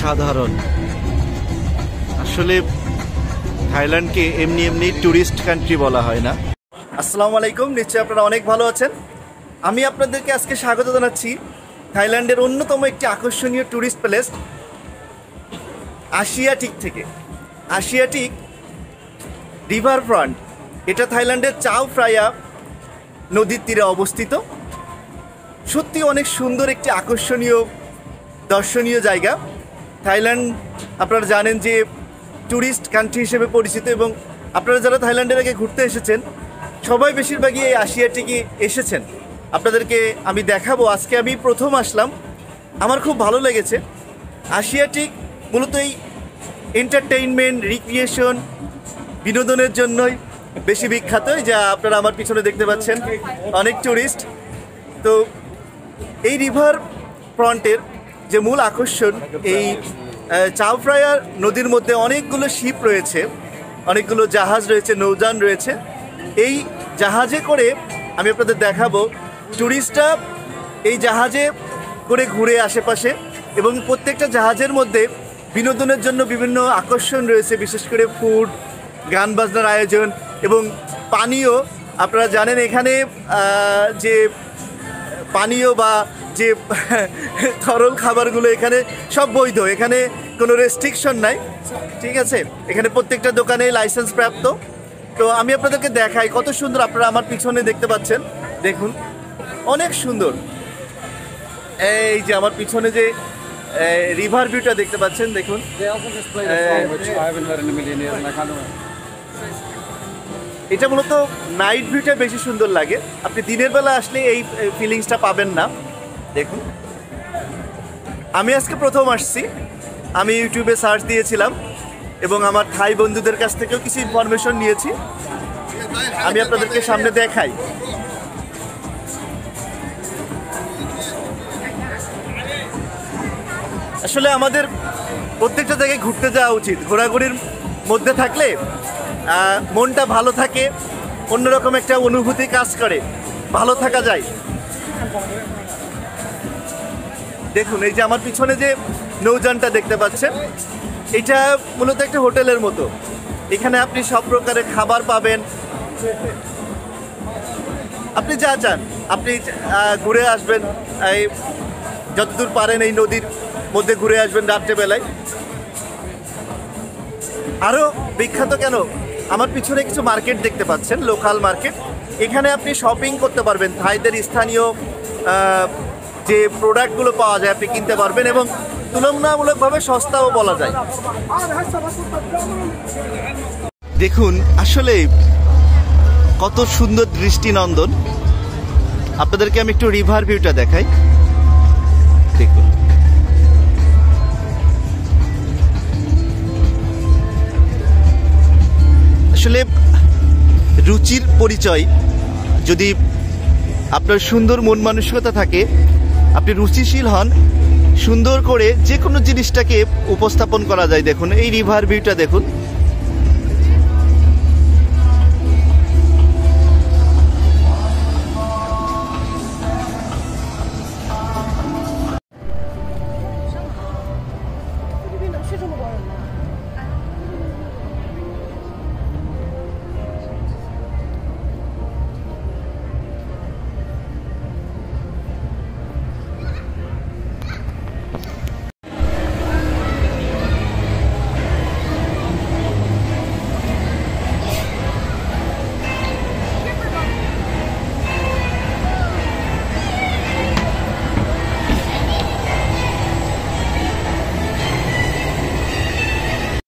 অসাধারণ। আসলে থাইল্যান্ডকে এমনি এমনি ট্যুরিস্ট কান্ট্রি বলা হয় না। আসসালামু আলাইকুম, নিশ্চয়ই আপনারা অনেক ভালো আছেন। আমি আপনাদেরকে আজকে স্বাগত জানাচ্ছি থাইল্যান্ডের অন্যতম একটি আকর্ষণীয় ট্যুরিস্ট প্লেস আশিয়াটিক থেকে। আশিয়াটিক রিভার ফ্রন্ট, এটা থাইল্যান্ডের চাও ফ্রাইয়া নদীর তীরে অবস্থিত। সত্যি অনেক সুন্দর একটি আকর্ষণীয় দর্শনীয় জায়গা। থাইল্যান্ড আপনারা জানেন যে ট্যুরিস্ট কান্ট্রি হিসেবে পরিচিত, এবং আপনারা যারা থাইল্যান্ডের আগে ঘুরতে এসেছেন সবাই বেশিরভাগই এই আশিয়াটিকে এসেছেন। আপনাদেরকে আমি দেখাবো। আজকে আমি প্রথম আসলাম, আমার খুব ভালো লেগেছে। আশিয়াটিক মূলত এই এন্টারটেইনমেন্ট, রিক্রিয়েশন, বিনোদনের জন্যই বেশি বিখ্যাত, যা আপনারা আমার পিছনে দেখতে পাচ্ছেন অনেক ট্যুরিস্ট। তো এই রিভার ফ্রন্টের যে মূল আকর্ষণ, এই চাও ফ্রাইয়া নদীর মধ্যে অনেকগুলো শিপ রয়েছে, অনেকগুলো জাহাজ রয়েছে, নৌযান রয়েছে। এই জাহাজে করে আমি আপনাদের দেখাবো, ট্যুরিস্টরা এই জাহাজে করে ঘুরে আশেপাশে, এবং প্রত্যেকটা জাহাজের মধ্যে বিনোদনের জন্য বিভিন্ন আকর্ষণ রয়েছে, বিশেষ করে ফুড, গান বাজনার আয়োজন এবং পানীয়। আপনারা জানেন এখানে যে পানীয় বা যে তরল খাবারগুলো এখানে সব বৈধ, এখানে কোনো রেস্ট্রিকশন নাই, ঠিক আছে। এখানে প্রত্যেকটা দোকানে লাইসেন্স প্রাপ্ত। তো আমি আপনাদেরকে দেখাই কত সুন্দর। আপনারা আমার পিছনে দেখতে পাচ্ছেন, দেখুন অনেক সুন্দর। এই যে আমার পিছনে যে রিভার ভিউটা দেখতে পাচ্ছেন, দেখুন। এটা মূলত নাইট ভিউটা বেশি সুন্দর লাগে, আপনি দিনের বেলা আসলে এই ফিলিংসটা পাবেন না। দেখুন, আমি আজকে প্রথম আসছি, আমি ইউটিউবে সার্চ দিয়েছিলাম এবং আমার থাই বন্ধুদের কাছ থেকেও কিছু ইনফরমেশন নিয়েছি, আমি আপনাদেরকে সামনে দেখাই। আসলে আমাদের প্রত্যেকটা জায়গায় ঘুরতে যাওয়া উচিত। ঘোরাঘুরির মধ্যে থাকলে মনটা ভালো থাকে, অন্যরকম একটা অনুভূতি কাজ করে, ভালো থাকা যায়। দেখুন, এই যে আমার পিছনে যে নৌযানটা দেখতে পাচ্ছেন, এটা মূলত একটা হোটেলের মতো। এখানে আপনি সব প্রকারের খাবার পাবেন, আপনি যা চান আপনি ঘুরে আসবেন। এই যতদূর পারেন এই নদীর মধ্যে ঘুরে আসবেন রাত্রেবেলায়। আরও বিখ্যাত কেন, আমার পিছনে কিছু মার্কেট দেখতে পাচ্ছেন, লোকাল মার্কেট। এখানে আপনি শপিং করতে পারবেন, থাইদের স্থানীয় যে প্রোডাক্টগুলো পাওয়া যায় আপনি কিনতে পারবেন, এবং তুলনামূলকভাবে সস্তাও বলা যায়। দেখুন, আসলে কত সুন্দর দৃষ্টিনন্দন। আপনাদেরকে আমি একটু রিভার ভিউটা দেখাই, দেখুন। আসলে রুচির পরিচয়, যদি আপনার সুন্দর মন মানসিকতা থাকে, আপনি রুচিশীল হন, সুন্দর করে যে কোনো জিনিসটাকে উপস্থাপন করা যায়। দেখুন এই রিভার ভিউটা দেখুন।